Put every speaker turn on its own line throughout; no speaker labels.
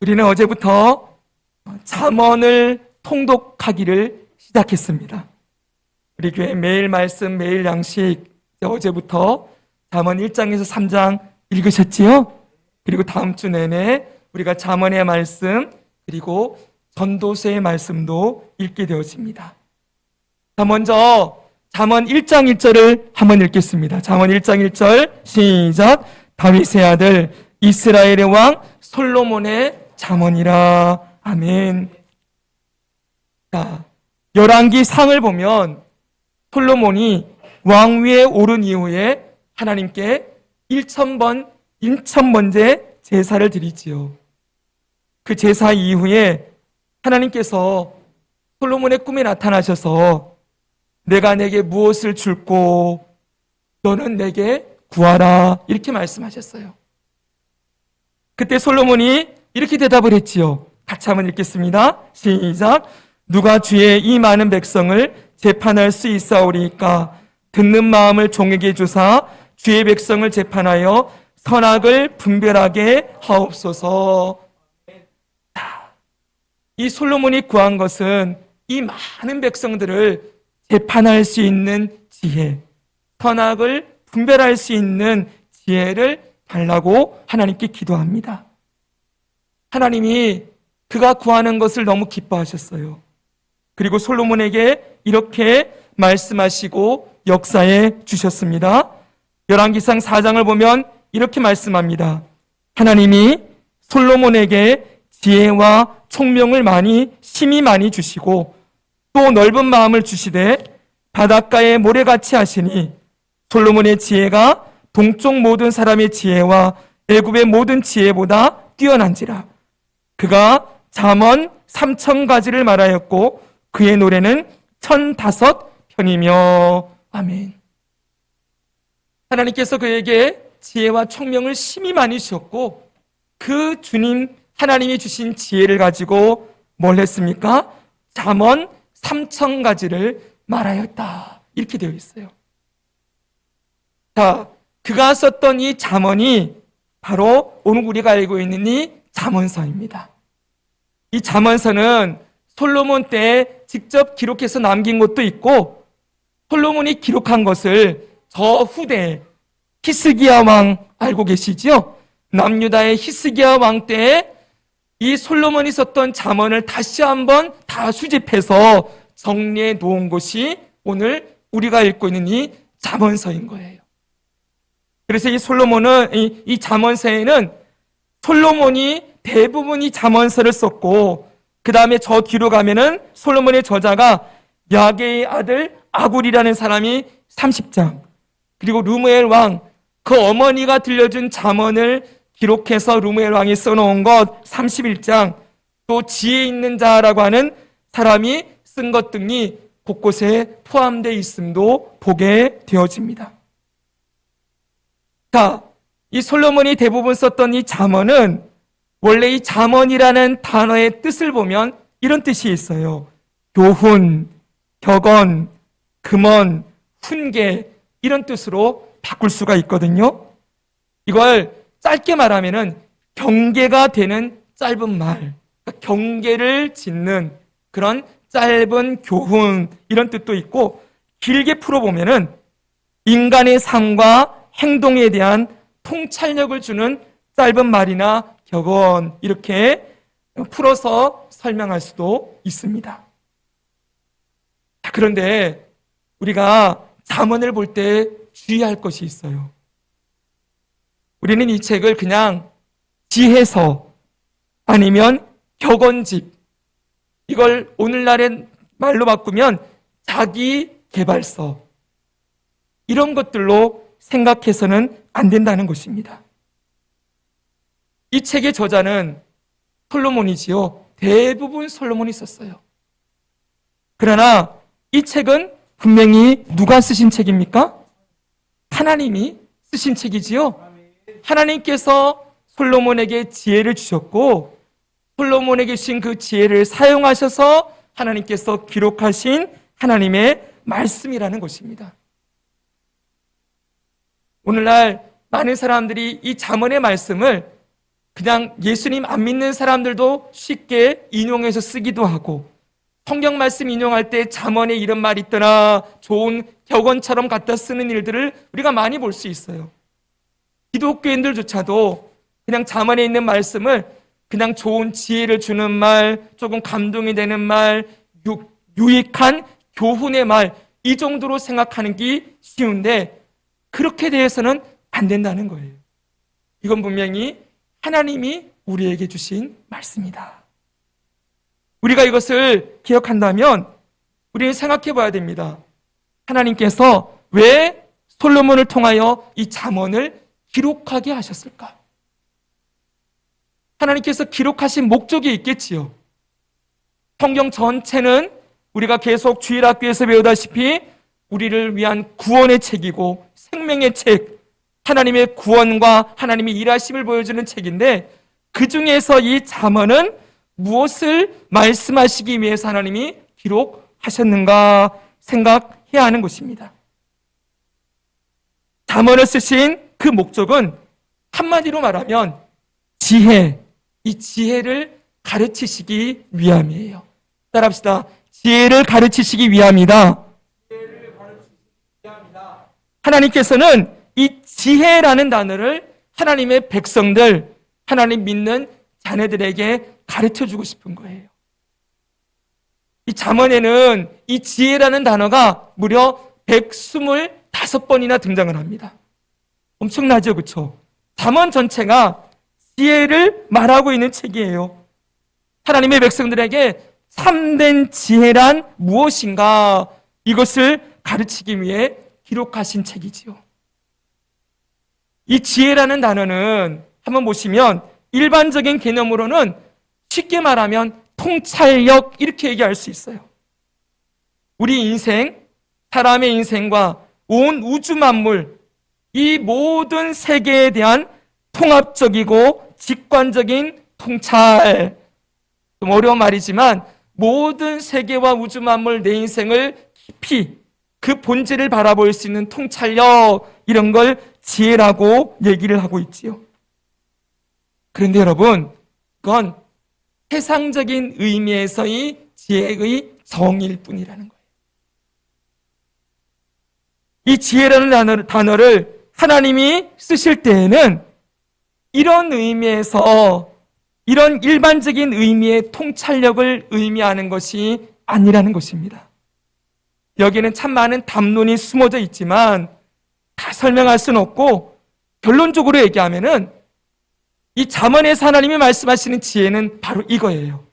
우리는 어제부터 잠언을 통독하기를 시작했습니다. 우리 교회 매일 말씀, 매일 양식, 어제부터 잠언 1장에서 3장 읽으셨지요? 그리고 다음 주 내내 우리가 잠언의 말씀, 그리고 전도서의 말씀도 읽게 되었습니다. 자, 먼저 잠언 1장 1절을 한번 읽겠습니다. 잠언 1장 1절 시작. 다윗의 아들 이스라엘의 왕 솔로몬의 잠언이라. 아멘. 자, 열왕기 상을 보면 솔로몬이 왕위에 오른 이후에 하나님께 1000번째 제사를 드리지요. 그 제사 이후에 하나님께서 솔로몬의 꿈에 나타나셔서 내가 내게 무엇을 줄고 너는 내게 구하라 이렇게 말씀하셨어요. 그때 솔로몬이 이렇게 대답을 했지요. 같이 한번 읽겠습니다. 시작. 누가 주의 이 많은 백성을 재판할 수 있사오리이까? 듣는 마음을 종에게 주사 주의 백성을 재판하여 선악을 분별하게 하옵소서. 이 솔로몬이 구한 것은 이 많은 백성들을 재판할 수 있는 지혜, 선악을 분별할 수 있는 지혜를 달라고 하나님께 기도합니다. 하나님이 그가 구하는 것을 너무 기뻐하셨어요. 그리고 솔로몬에게 이렇게 말씀하시고 역사해 주셨습니다. 열왕기상 4장을 보면 이렇게 말씀합니다. 하나님이 솔로몬에게 지혜와 총명을 심히 많이 주시고 또 넓은 마음을 주시되 바닷가에 모래같이 하시니 솔로몬의 지혜가 동쪽 모든 사람의 지혜와 애굽의 모든 지혜보다 뛰어난지라. 그가 잠언 3000가지를 말하였고 그의 노래는 1005편이며. 아멘. 하나님께서 그에게 지혜와 총명을 심히 많이 주셨고 그 주님 하나님이 주신 지혜를 가지고 뭘 했습니까? 잠언 3000가지를 말하였다. 이렇게 되어 있어요. 자, 그가 썼던 이 잠언이 바로 오늘 우리가 알고 있는 이 잠언서입니다. 이 잠언서는 솔로몬 때 직접 기록해서 남긴 것도 있고 솔로몬이 기록한 것을 저 후대 히스기야 왕 알고 계시지요? 남유다의 히스기야 왕 때에 이 솔로몬이 썼던 잠언을 다시 한번 다 수집해서 정리해 놓은 것이 오늘 우리가 읽고 있는 이 잠언서인 거예요. 그래서 이 잠언서에는 솔로몬이 대부분 이 잠언서를 썼고 그 다음에 저 뒤로 가면은 솔로몬의 저자가 야게의 아들 아굴이라는 사람이 30장, 그리고 르무엘 왕 그 어머니가 들려준 잠언을 기록해서 르무엘 왕이 써놓은 것 31장, 또 지혜 있는 자라고 하는 사람이 쓴 것 등이 곳곳에 포함되어 있음도 보게 되어집니다. 자, 이 솔로몬이 대부분 썼던 이 잠언은 원래 이 잠언이라는 단어의 뜻을 보면 이런 뜻이 있어요. 교훈, 격언, 금언, 훈계 이런 뜻으로 바꿀 수가 있거든요. 이걸 짧게 말하면은 경계가 되는 짧은 말, 그러니까 경계를 짓는 그런 짧은 교훈 이런 뜻도 있고, 길게 풀어보면은 인간의 삶과 행동에 대한 통찰력을 주는 짧은 말이나 격언 이렇게 풀어서 설명할 수도 있습니다. 그런데 우리가 잠언을 볼 때 주의할 것이 있어요. 우리는 이 책을 그냥 지혜서 아니면 격언집, 이걸 오늘날의 말로 바꾸면 자기 개발서, 이런 것들로 생각해서는 안 된다는 것입니다. 이 책의 저자는 솔로몬이지요. 대부분 솔로몬이 썼어요. 그러나 이 책은 분명히 누가 쓰신 책입니까? 하나님이 쓰신 책이지요. 하나님께서 솔로몬에게 지혜를 주셨고 솔로몬에게 주신 그 지혜를 사용하셔서 하나님께서 기록하신 하나님의 말씀이라는 것입니다. 오늘날 많은 사람들이 이 잠언의 말씀을 그냥 예수님 안 믿는 사람들도 쉽게 인용해서 쓰기도 하고, 성경 말씀 인용할 때 잠언에 이런 말이 있더라, 좋은 격언처럼 갖다 쓰는 일들을 우리가 많이 볼 수 있어요. 기독교인들조차도 그냥 잠언에 있는 말씀을 그냥 좋은 지혜를 주는 말, 조금 감동이 되는 말, 유익한 교훈의 말, 이 정도로 생각하는 게 쉬운데 그렇게 대해서는 안 된다는 거예요. 이건 분명히 하나님이 우리에게 주신 말씀이다. 우리가 이것을 기억한다면 우리는 생각해 봐야 됩니다. 하나님께서 왜 솔로몬을 통하여 이 잠언을 기록하게 하셨을까? 하나님께서 기록하신 목적이 있겠지요. 성경 전체는 우리가 계속 주일학교에서 배우다시피 우리를 위한 구원의 책이고 생명의 책, 하나님의 구원과 하나님의 일하심을 보여주는 책인데, 그 중에서 이 잠언은 무엇을 말씀하시기 위해서 하나님이 기록하셨는가 생각해야 하는 것입니다. 잠언을 쓰신 그 목적은 한마디로 말하면 지혜, 이 지혜를 가르치시기 위함이에요. 따라합시다. 지혜를 가르치시기 위함이다. 하나님께서는 이 지혜라는 단어를 하나님의 백성들, 하나님 믿는 자녀들에게 가르쳐주고 싶은 거예요. 이 잠언에는 이 지혜라는 단어가 무려 125번이나 등장을 합니다. 엄청나죠, 그렇죠? 잠언 전체가 지혜를 말하고 있는 책이에요. 하나님의 백성들에게 참된 지혜란 무엇인가, 이것을 가르치기 위해 기록하신 책이지요. 이 지혜라는 단어는 한번 보시면 일반적인 개념으로는 쉽게 말하면 통찰력, 이렇게 얘기할 수 있어요. 우리 인생, 사람의 인생과 온 우주 만물, 이 모든 세계에 대한 통합적이고 직관적인 통찰. 좀 어려운 말이지만 모든 세계와 우주 만물, 내 인생을 깊이 그 본질을 바라볼 수 있는 통찰력, 이런 걸 지혜라고 얘기를 하고 있지요. 그런데 여러분, 그건 세상적인 의미에서의 지혜의 정의일 뿐이라는 거예요. 이 지혜라는 단어를 하나님이 쓰실 때에는 이런 의미에서, 이런 일반적인 의미의 통찰력을 의미하는 것이 아니라는 것입니다. 여기에는 참 많은 담론이 숨어져 있지만 다 설명할 수는 없고, 결론적으로 얘기하면은 이 잠언에서 하나님이 말씀하시는 지혜는 바로 이거예요.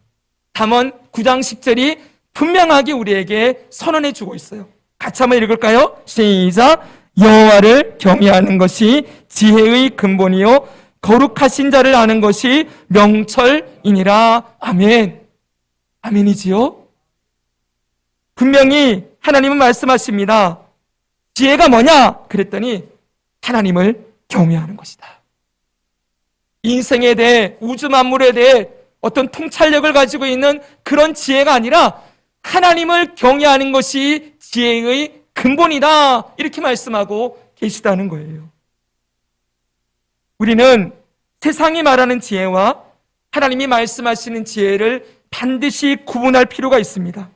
잠언 9장 10절이 분명하게 우리에게 선언해 주고 있어요. 같이 한번 읽을까요? 시작. 여호와를 경외하는 것이 지혜의 근본이요 거룩하신 자를 아는 것이 명철이니라. 아멘. 아멘이지요? 분명히 하나님은 말씀하십니다. 지혜가 뭐냐? 그랬더니 하나님을 경외하는 것이다. 인생에 대해, 우주 만물에 대해 어떤 통찰력을 가지고 있는 그런 지혜가 아니라 하나님을 경외하는 것이 지혜의 근본이다, 이렇게 말씀하고 계시다는 거예요. 우리는 세상이 말하는 지혜와 하나님이 말씀하시는 지혜를 반드시 구분할 필요가 있습니다.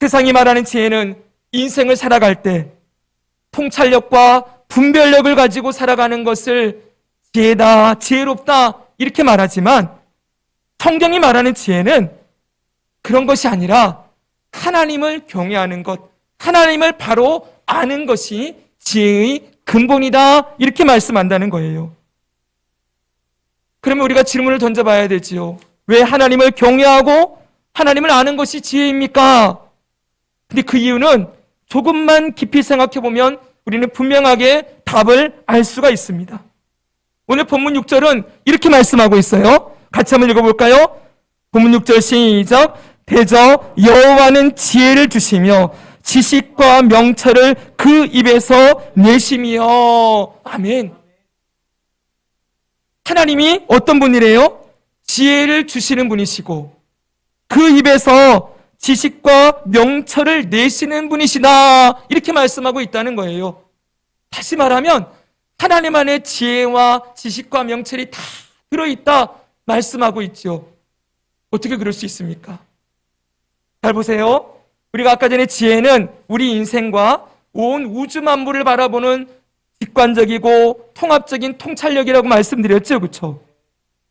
세상이 말하는 지혜는 인생을 살아갈 때 통찰력과 분별력을 가지고 살아가는 것을 지혜다, 지혜롭다, 이렇게 말하지만 성경이 말하는 지혜는 그런 것이 아니라 하나님을 경외하는 것, 하나님을 바로 아는 것이 지혜의 근본이다, 이렇게 말씀한다는 거예요. 그러면 우리가 질문을 던져봐야 되지요. 왜 하나님을 경외하고 하나님을 아는 것이 지혜입니까? 근데 그 이유는 조금만 깊이 생각해 보면 우리는 분명하게 답을 알 수가 있습니다. 오늘 본문 6절은 이렇게 말씀하고 있어요. 같이 한번 읽어볼까요? 본문 6절 시작. 대저 여호와는 지혜를 주시며 지식과 명철을 그 입에서 내심이여. 아멘. 하나님이 어떤 분이래요? 지혜를 주시는 분이시고 그 입에서 지식과 명철을 내시는 분이시다, 이렇게 말씀하고 있다는 거예요. 다시 말하면 하나님 안에 지혜와 지식과 명철이 다 들어있다 말씀하고 있죠. 어떻게 그럴 수 있습니까? 잘 보세요. 우리가 아까 전에 지혜는 우리 인생과 온 우주 만물을 바라보는 직관적이고 통합적인 통찰력이라고 말씀드렸죠. 그렇죠?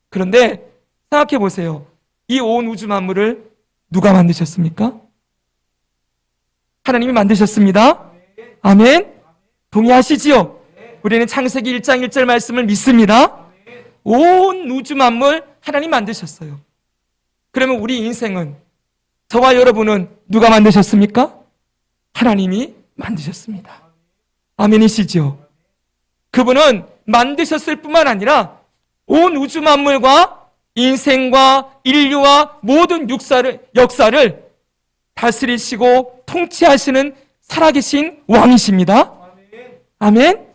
그런데 생각해 보세요. 이 온 우주 만물을 누가 만드셨습니까? 하나님이 만드셨습니다. 아멘. 동의하시지요? 우리는 창세기 1장 1절 말씀을 믿습니다. 온 우주 만물 하나님 만드셨어요. 그러면 우리 인생은, 저와 여러분은 누가 만드셨습니까? 하나님이 만드셨습니다. 아멘이시죠? 그분은 만드셨을 뿐만 아니라 온 우주 만물과 인생과 인류와 모든 역사를 다스리시고 통치하시는 살아계신 왕이십니다. 아멘.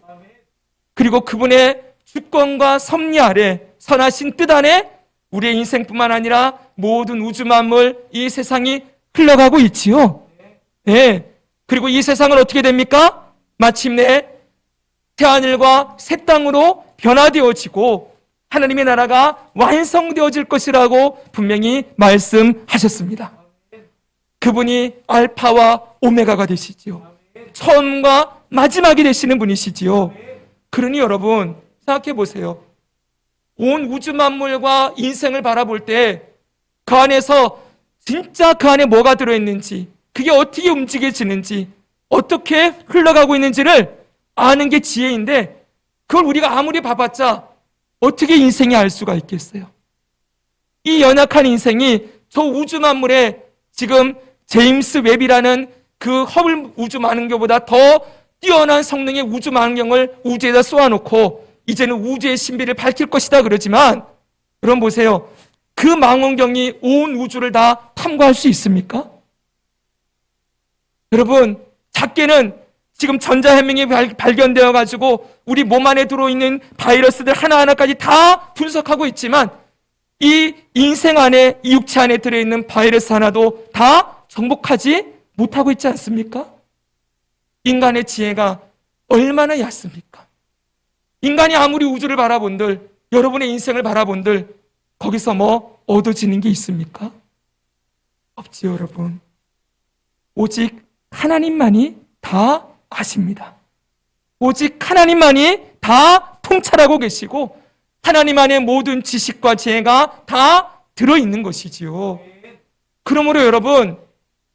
그리고 그분의 주권과 섭리 아래, 선하신 뜻 안에 우리의 인생뿐만 아니라 모든 우주 만물, 이 세상이 흘러가고 있지요. 네. 그리고 이 세상은 어떻게 됩니까? 마침내 새하늘과 새 땅으로 변화되어지고 하나님의 나라가 완성되어질 것이라고 분명히 말씀하셨습니다. 그분이 알파와 오메가가 되시지요. 처음과 마지막이 되시는 분이시지요. 그러니 여러분 생각해 보세요. 온 우주 만물과 인생을 바라볼 때 그 안에서 진짜 그 안에 뭐가 들어있는지, 그게 어떻게 움직여지는지, 어떻게 흘러가고 있는지를 아는 게 지혜인데, 그걸 우리가 아무리 봐봤자 어떻게 인생이 알 수가 있겠어요? 이 연약한 인생이 저 우주 만물에 지금 제임스 웹이라는 그 허블 우주 망원경보다 더 뛰어난 성능의 우주 망원경을 우주에다 쏘아놓고 이제는 우주의 신비를 밝힐 것이다 그러지만, 여러분 보세요. 그 망원경이 온 우주를 다 탐구할 수 있습니까? 여러분, 작게는 지금 전자현명이 발견되어 가지고 우리 몸 안에 들어있는 바이러스들 하나하나까지 다 분석하고 있지만, 이 인생 안에, 이 육체 안에 들어있는 바이러스 하나도 다 정복하지 못하고 있지 않습니까? 인간의 지혜가 얼마나 얕습니까? 인간이 아무리 우주를 바라본들, 여러분의 인생을 바라본들, 거기서 뭐 얻어지는 게 있습니까? 없지요, 여러분. 오직 하나님만이 다 아십니다. 오직 하나님만이 다 통찰하고 계시고 하나님 안에 모든 지식과 지혜가 다 들어있는 것이지요. 그러므로 여러분,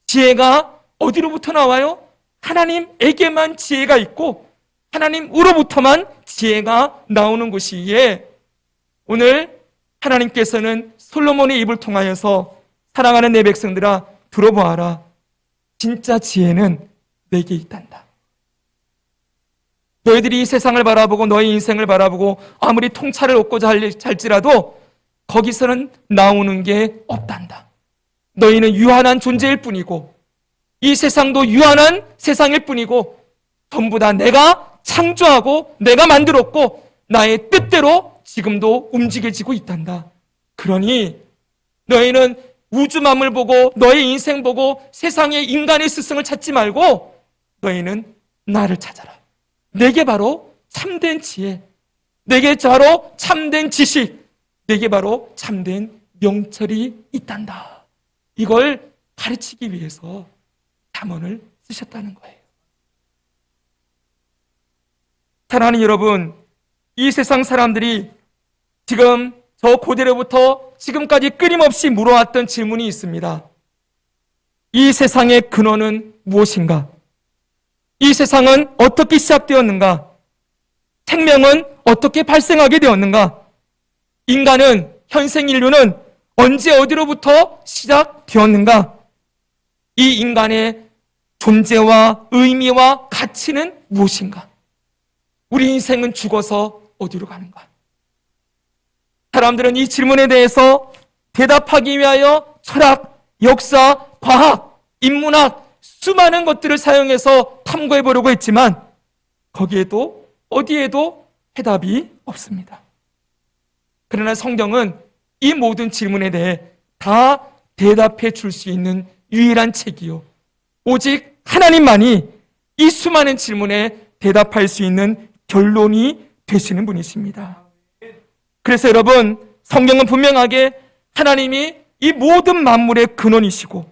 지혜가 어디로부터 나와요? 하나님에게만 지혜가 있고 하나님으로부터만 지혜가 나오는 것이기에 오늘 하나님께서는 솔로몬의 입을 통하여서 사랑하는 내 백성들아 들어보아라. 진짜 지혜는 내게 있단다. 너희들이 이 세상을 바라보고 너희 인생을 바라보고 아무리 통찰을 얻고자 할지라도 거기서는 나오는 게 없단다. 너희는 유한한 존재일 뿐이고 이 세상도 유한한 세상일 뿐이고 전부 다 내가 창조하고 내가 만들었고 나의 뜻대로 지금도 움직여지고 있단다. 그러니 너희는 우주 만물 보고 너의 인생 보고 세상의 인간의 스승을 찾지 말고 너희는 나를 찾아라. 내게 바로 참된 지혜, 내게 바로 참된 지식, 내게 바로 참된 명철이 있단다. 이걸 가르치기 위해서 잠언을 쓰셨다는 거예요. 사랑하는 여러분, 이 세상 사람들이 지금 저 고대로부터 지금까지 끊임없이 물어왔던 질문이 있습니다. 이 세상의 근원은 무엇인가? 이 세상은 어떻게 시작되었는가? 생명은 어떻게 발생하게 되었는가? 인간은, 현생 인류는 언제 어디로부터 시작되었는가? 이 인간의 존재와 의미와 가치는 무엇인가? 우리 인생은 죽어서 어디로 가는가? 사람들은 이 질문에 대해서 대답하기 위하여 철학, 역사, 과학, 인문학 수많은 것들을 사용해서 탐구해 보려고 했지만 거기에도 어디에도 해답이 없습니다. 그러나 성경은 이 모든 질문에 대해 다 대답해 줄 수 있는 유일한 책이요, 오직 하나님만이 이 수많은 질문에 대답할 수 있는 결론이 되시는 분이십니다. 그래서 여러분, 성경은 분명하게 하나님이 이 모든 만물의 근원이시고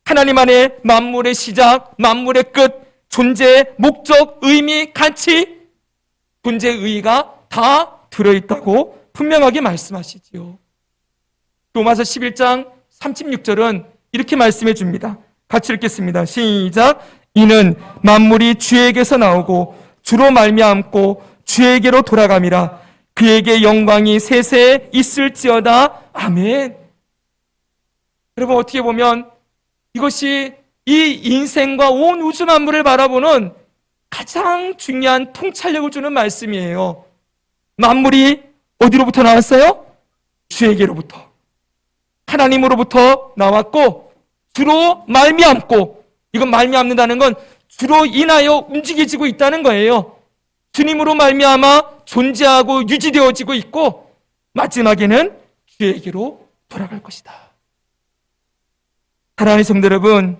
하나님 안에 만물의 시작, 만물의 끝, 존재의 목적, 의미, 가치, 존재의 의의가 다 들어있다고 분명하게 말씀하시지요. 로마서 11장 36절은 이렇게 말씀해 줍니다. 같이 읽겠습니다. 시작. 이는 만물이 주에게서 나오고 주로 말미암고 주에게로 돌아감이라. 그에게 영광이 세세에 있을지어다. 아멘. 여러분, 어떻게 보면 이것이 이 인생과 온 우주 만물을 바라보는 가장 중요한 통찰력을 주는 말씀이에요. 만물이 어디로부터 나왔어요? 주에게로부터. 하나님으로부터 나왔고 주로 말미암고, 이건 말미암는다는 건 주로 인하여 움직여지고 있다는 거예요. 주님으로 말미암아 존재하고 유지되어지고 있고 마지막에는 주에게로 돌아갈 것이다. 사랑하는 성도 여러분,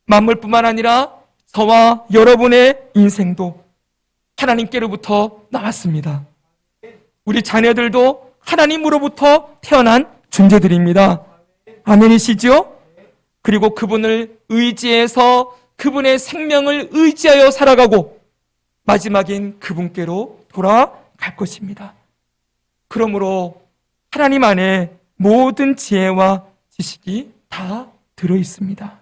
만물뿐만 아니라 저와 여러분의 인생도 하나님께로부터 나왔습니다. 우리 자녀들도 하나님으로부터 태어난 존재들입니다. 아멘이시죠? 그리고 그분을 의지해서 그분의 생명을 의지하여 살아가고 마지막엔 그분께로 돌아갈 것입니다. 그러므로 하나님 안에 모든 지혜와 지식이 다 들어있습니다.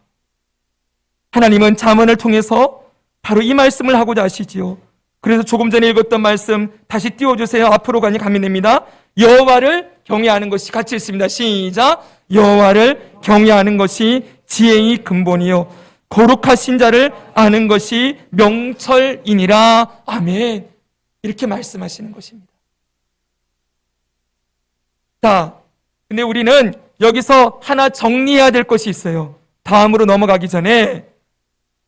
하나님은 잠언을 통해서 바로 이 말씀을 하고자 하시지요. 그래서 조금 전에 읽었던 말씀 다시 띄워주세요. 앞으로 가면 됩니다. 여호와를 경외하는 것이, 같이 읽습니다. 시작. 여호와를 경외하는 것이 지혜의 근본이요 거룩하신 자를 아는 것이 명철이니라. 아멘. 이렇게 말씀하시는 것입니다. 자, 근데 우리는 여기서 하나 정리해야 될 것이 있어요. 다음으로 넘어가기 전에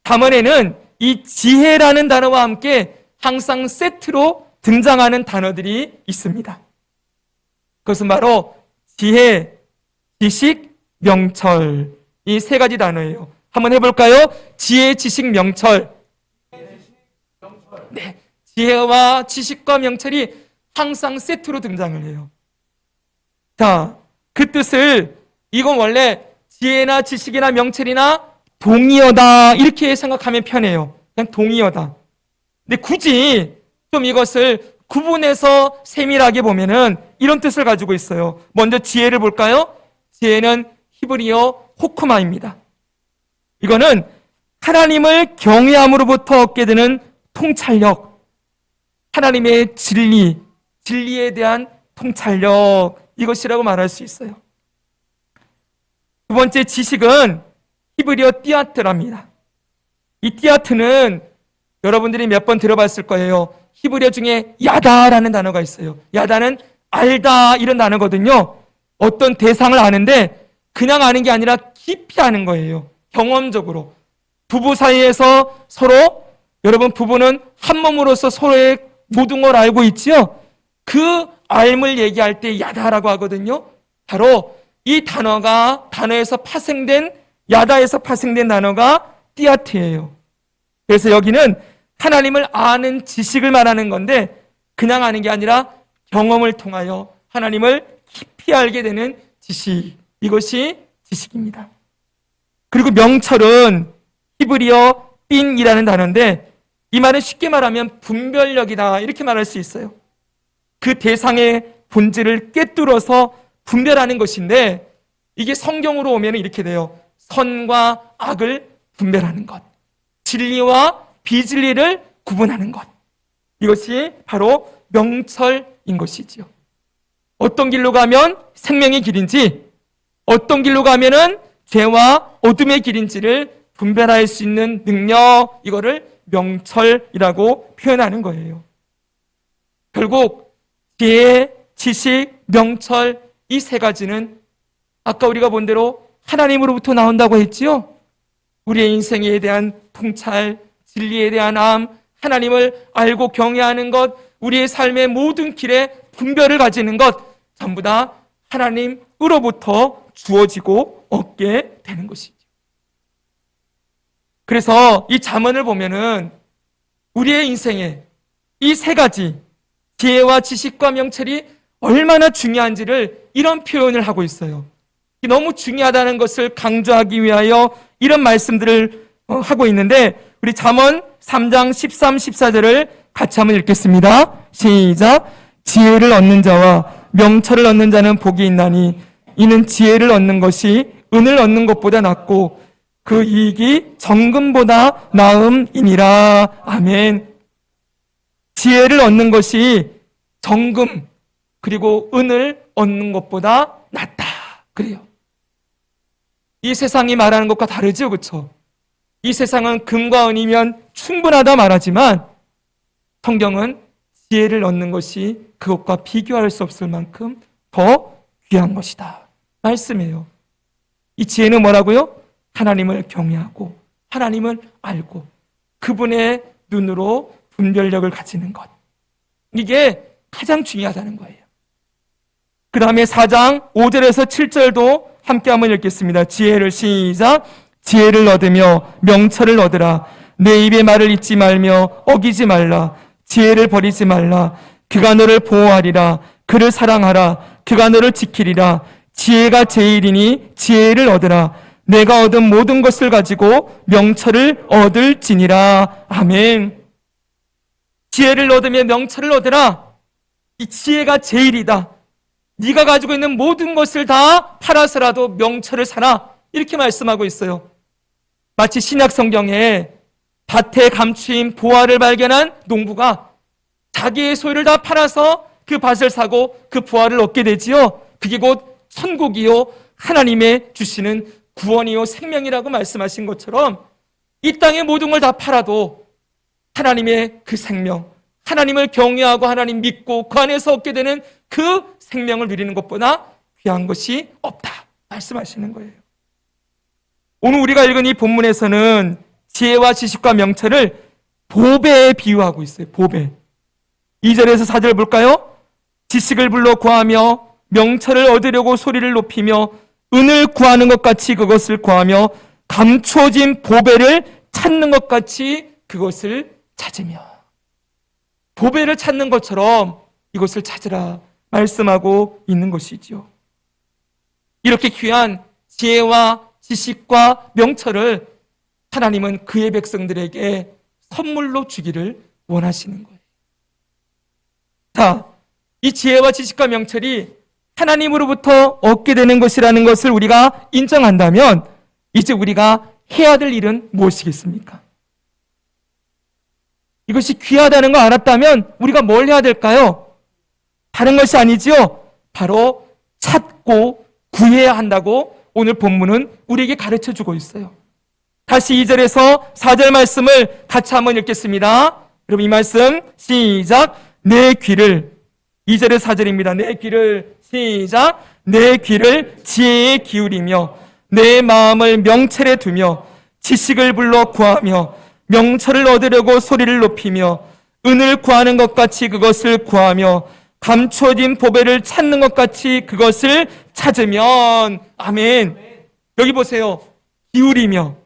잠언에는 이 지혜라는 단어와 함께 항상 세트로 등장하는 단어들이 있습니다. 그것은 바로 지혜, 지식, 명철, 이 세 가지 단어예요. 한번 해볼까요? 지혜, 지식, 명철. 네, 지혜와 지식과 명철이 항상 세트로 등장을 해요. 자, 그 뜻을, 이건 원래 지혜나 지식이나 명철이나 동의어다 이렇게 생각하면 편해요. 그냥 동의어다. 근데 굳이 좀 이것을 구분해서 세밀하게 보면은 이런 뜻을 가지고 있어요. 먼저 지혜를 볼까요? 지혜는 히브리어 호크마입니다. 이거는 하나님을 경외함으로부터 얻게 되는 통찰력, 하나님의 진리, 진리에 대한 통찰력, 이것이라고 말할 수 있어요. 두 번째 지식은 히브리어 띠아트랍니다. 이 띠아트는 여러분들이 몇 번 들어봤을 거예요. 히브리어 중에 야다라는 단어가 있어요. 야다는 알다 이런 단어거든요. 어떤 대상을 아는데 그냥 아는 게 아니라 깊이 아는 거예요. 경험적으로. 부부 사이에서 서로, 여러분 부부는 한 몸으로서 서로의 모든 걸 알고 있지요. 그 알을 얘기할 때 야다라고 하거든요. 바로 이 단어에서 파생된, 야다에서 파생된 단어가 띠아트예요. 그래서 여기는 하나님을 아는 지식을 말하는 건데 그냥 아는 게 아니라 경험을 통하여 하나님을 깊이 알게 되는 지식, 이것이 지식입니다. 그리고 명철은 히브리어 빈이라는 단어인데 이 말은 쉽게 말하면 분별력이다 이렇게 말할 수 있어요. 그 대상의 본질을 꿰뚫어서 분별하는 것인데 이게 성경으로 오면 이렇게 돼요. 선과 악을 분별하는 것, 진리와 비진리를 구분하는 것, 이것이 바로 명철인 것이지요. 어떤 길로 가면 생명의 길인지, 어떤 길로 가면은 죄와 어둠의 길인지를 분별할 수 있는 능력, 이거를 명철이라고 표현하는 거예요. 결국 지혜, 지식, 명철, 이 세 가지는 아까 우리가 본 대로 하나님으로부터 나온다고 했지요. 우리의 인생에 대한 통찰, 진리에 대한 암, 하나님을 알고 경외하는 것, 우리의 삶의 모든 길에 분별을 가지는 것, 전부 다 하나님으로부터 주어지고 얻게 되는 것이죠. 그래서 이 잠언을 보면은 우리의 인생에 이 세 가지, 지혜와 지식과 명철이 얼마나 중요한지를 이런 표현을 하고 있어요. 너무 중요하다는 것을 강조하기 위하여 이런 말씀들을 하고 있는데, 우리 잠언 3장 13, 14절을 같이 한번 읽겠습니다. 시작. 지혜를 얻는 자와 명철을 얻는 자는 복이 있나니 이는 지혜를 얻는 것이 은을 얻는 것보다 낫고 그 이익이 정금보다 나음이니라. 아멘. 지혜를 얻는 것이 정금 그리고 은을 얻는 것보다 낫다. 그래요. 이 세상이 말하는 것과 다르죠, 그렇죠? 이 세상은 금과 은이면 충분하다 말하지만 성경은 지혜를 얻는 것이 그것과 비교할 수 없을 만큼 더 귀한 것이다 말씀이에요. 이 지혜는 뭐라고요? 하나님을 경외하고 하나님을 알고 그분의 눈으로 분별력을 가지는 것, 이게 가장 중요하다는 거예요. 그 다음에 4장 5절에서 7절도 함께 한번 읽겠습니다. 지혜를 시작. 지혜를 얻으며 명철을 얻으라. 내 입의 말을 잊지 말며 어기지 말라. 지혜를 버리지 말라. 그가 너를 보호하리라. 그를 사랑하라. 그가 너를 지키리라. 지혜가 제일이니 지혜를 얻으라. 내가 얻은 모든 것을 가지고 명철을 얻을지니라. 아멘. 지혜를 얻으며 명철을 얻으라. 이 지혜가 제일이다. 네가 가지고 있는 모든 것을 다 팔아서라도 명철을 사라. 이렇게 말씀하고 있어요. 마치 신약 성경에 밭에 감추인 보화를 발견한 농부가 자기의 소유를 다 팔아서 그 밭을 사고 그 보화를 얻게 되지요. 그게 곧 천국이요 하나님의 주시는 구원이요 생명이라고 말씀하신 것처럼 이 땅의 모든 걸 다 팔아도 하나님의 그 생명, 하나님을 경외하고 하나님 믿고 그 안에서 얻게 되는 그 생명을 누리는 것보다 귀한 것이 없다 말씀하시는 거예요. 오늘 우리가 읽은 이 본문에서는 지혜와 지식과 명철을 보배에 비유하고 있어요. 보배. 2절에서 4절 볼까요? 지식을 불러 구하며 명철을 얻으려고 소리를 높이며 은을 구하는 것 같이 그것을 구하며 감추어진 보배를 찾는 것 같이 그것을 찾으며, 보배를 찾는 것처럼 이것을 찾으라 말씀하고 있는 것이지요. 이렇게 귀한 지혜와 지식과 명철을 하나님은 그의 백성들에게 선물로 주기를 원하시는 거예요. 자, 이 지혜와 지식과 명철이 하나님으로부터 얻게 되는 것이라는 것을 우리가 인정한다면 이제 우리가 해야 될 일은 무엇이겠습니까? 이것이 귀하다는 걸 알았다면 우리가 뭘 해야 될까요? 다른 것이 아니지요. 바로 찾고 구해야 한다고 오늘 본문은 우리에게 가르쳐주고 있어요. 다시 2절에서 4절 말씀을 같이 한번 읽겠습니다. 여러분 이 말씀 시작. 내 귀를, 2절에서 4절입니다. 내 귀를 시작. 내 귀를 지혜에 기울이며 내 마음을 명철에 두며 지식을 불러 구하며 명철을 얻으려고 소리를 높이며 은을 구하는 것 같이 그것을 구하며 감추어진 보배를 찾는 것 같이 그것을 찾으면. 아멘. 여기 보세요. 기울이며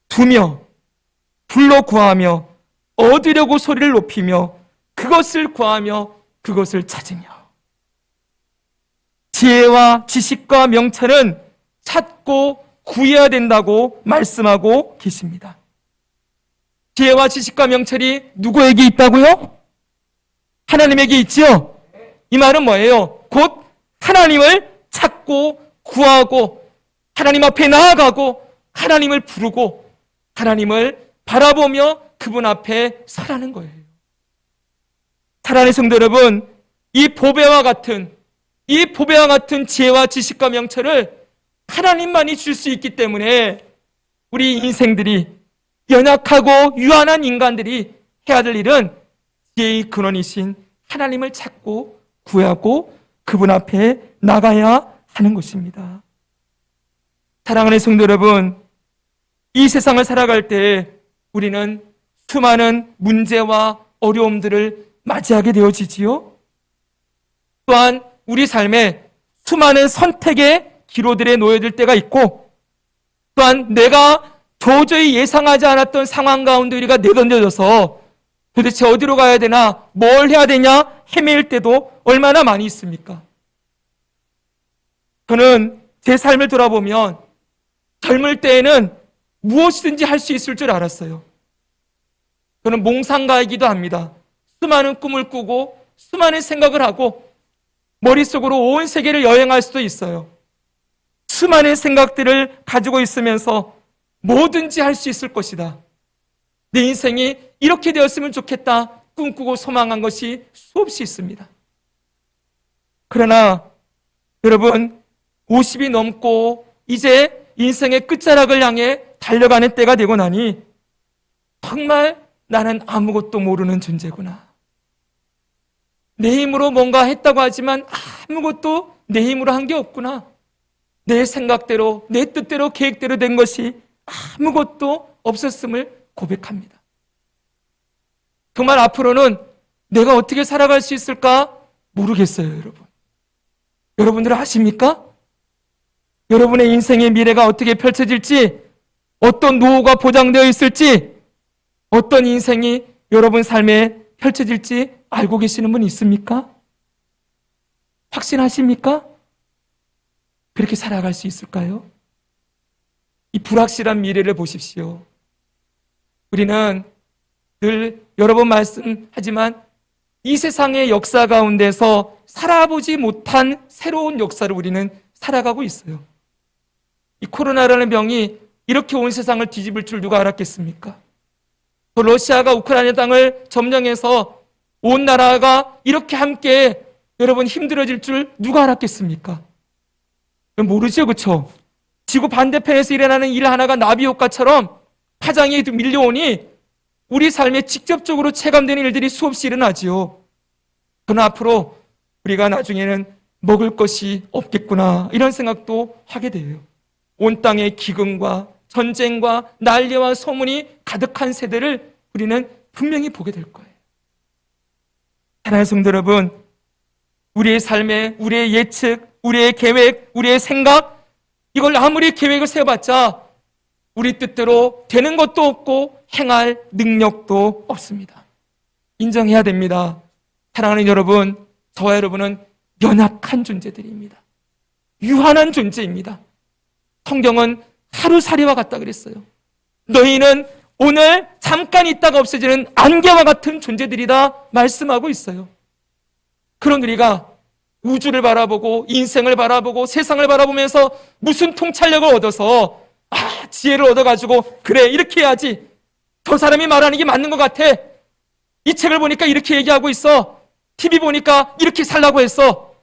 두며 불러 구하며 얻으려고 소리를 높이며 그것을 구하며 그것을 찾으며. 지혜와 지식과 명철은 찾고 구해야 된다고 말씀하고 계십니다. 지혜와 지식과 명철이 누구에게 있다고요? 하나님에게 있지요? 이 말은 뭐예요? 곧 하나님을 찾고 구하고 하나님 앞에 나아가고 하나님을 부르고 하나님을 바라보며 그분 앞에 서라는 거예요. 사랑하는 성도 여러분, 이 보배와 같은 지혜와 지식과 명철을 하나님만이 줄 수 있기 때문에 우리 인생들이 연약하고 유한한 인간들이 해야 될 일은 지혜의 근원이신 하나님을 찾고 구하고 그분 앞에 나가야 하는 것입니다. 사랑하는 성도 여러분, 이 세상을 살아갈 때 우리는 수많은 문제와 어려움들을 맞이하게 되어지지요. 또한 우리 삶에 수많은 선택의 기로들에 놓여질 때가 있고, 또한 내가 도저히 예상하지 않았던 상황 가운데 우리가 내던져져서 도대체 어디로 가야 되나, 뭘 해야 되냐 헤매일 때도 얼마나 많이 있습니까? 저는 제 삶을 돌아보면 젊을 때에는 무엇이든지 할 수 있을 줄 알았어요. 저는 몽상가이기도 합니다. 수많은 꿈을 꾸고 수많은 생각을 하고 머릿속으로 온 세계를 여행할 수도 있어요. 수많은 생각들을 가지고 있으면서 뭐든지 할 수 있을 것이다. 내 인생이 이렇게 되었으면 좋겠다 꿈꾸고 소망한 것이 수없이 있습니다. 그러나 여러분 50이 넘고 이제 인생의 끝자락을 향해 달려가는 때가 되고 나니 정말 나는 아무것도 모르는 존재구나. 내 힘으로 뭔가 했다고 하지만 아무것도 내 힘으로 한 게 없구나. 내 생각대로, 내 뜻대로, 계획대로 된 것이 아무것도 없었음을 고백합니다. 정말 앞으로는 내가 어떻게 살아갈 수 있을까 모르겠어요, 여러분. 여러분들은 아십니까? 여러분의 인생의 미래가 어떻게 펼쳐질지, 어떤 노후가 보장되어 있을지, 어떤 인생이 여러분 삶에 펼쳐질지 알고 계시는 분 있습니까? 확신하십니까? 그렇게 살아갈 수 있을까요? 이 불확실한 미래를 보십시오. 우리는 늘 여러 번 말씀하지만 이 세상의 역사 가운데서 살아보지 못한 새로운 역사를 우리는 살아가고 있어요. 이 코로나라는 병이 이렇게 온 세상을 뒤집을 줄 누가 알았겠습니까? 또 러시아가 우크라이나 땅을 점령해서 온 나라가 이렇게 함께 여러분 힘들어질 줄 누가 알았겠습니까? 모르죠, 그렇죠? 지구 반대편에서 일어나는 일 하나가 나비 효과처럼 파장이 밀려오니 우리 삶에 직접적으로 체감되는 일들이 수없이 일어나지요. 그러나 앞으로 우리가 나중에는 먹을 것이 없겠구나 이런 생각도 하게 돼요. 온 땅에 기근과 전쟁과 난리와 소문이 가득한 세대를 우리는 분명히 보게 될 거예요. 사랑하는 성도 여러분, 우리의 삶에 우리의 예측, 우리의 계획, 우리의 생각, 이걸 아무리 계획을 세워봤자 우리 뜻대로 되는 것도 없고 행할 능력도 없습니다. 인정해야 됩니다. 사랑하는 여러분, 저와 여러분은 연약한 존재들입니다. 유한한 존재입니다. 성경은 하루살이와 같다 그랬어요. 너희는 오늘 잠깐 있다가 없어지는 안개와 같은 존재들이다 말씀하고 있어요. 그런 우리가 우주를 바라보고 인생을 바라보고 세상을 바라보면서 무슨 통찰력을 얻어서 지혜를 얻어가지고 그래 이렇게 해야지, 저 사람이 말하는 게 맞는 것 같아, 이 책을 보니까 이렇게 얘기하고 있어, TV 보니까 이렇게 살라고 했어,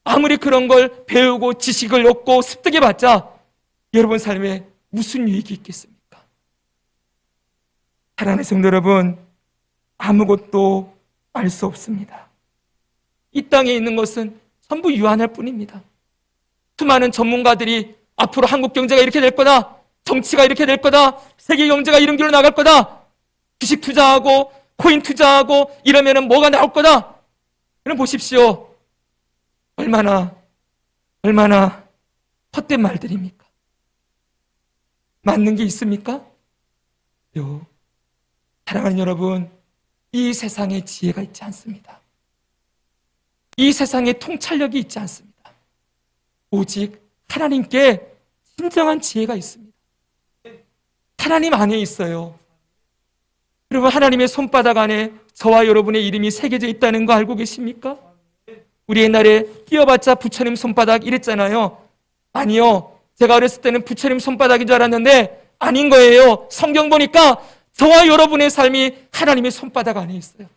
아무리 그런 걸 배우고 지식을 얻고 습득해봤자 여러분 삶에 무슨 유익이 있겠습니까? 사랑하는 성도 여러분, 아무것도 알 수 없습니다. 이 땅에 있는 것은 전부 유한할 뿐입니다. 수많은 전문가들이 앞으로 한국 경제가 이렇게 될 거다, 정치가 이렇게 될 거다, 세계 경제가 이런 길로 나갈 거다, 주식 투자하고 코인 투자하고 이러면은 뭐가 나올 거다. 그럼 보십시오. 얼마나 헛된 말들입니까? 맞는 게 있습니까? 요. 사랑하는 여러분, 이 세상에 지혜가 있지 않습니다. 이 세상에 통찰력이 있지 않습니다. 오직 하나님께 진정한 지혜가 있습니다. 하나님 안에 있어요. 여러분, 하나님의 손바닥 안에 저와 여러분의 이름이 새겨져 있다는 거 알고 계십니까? 우리 옛날에 끼워봤자 부처님 손바닥 이랬잖아요. 아니요, 제가 어렸을 때는 부처님 손바닥인 줄 알았는데 아닌 거예요. 성경 보니까 저와 여러분의 삶이 하나님의 손바닥 안에 있어요.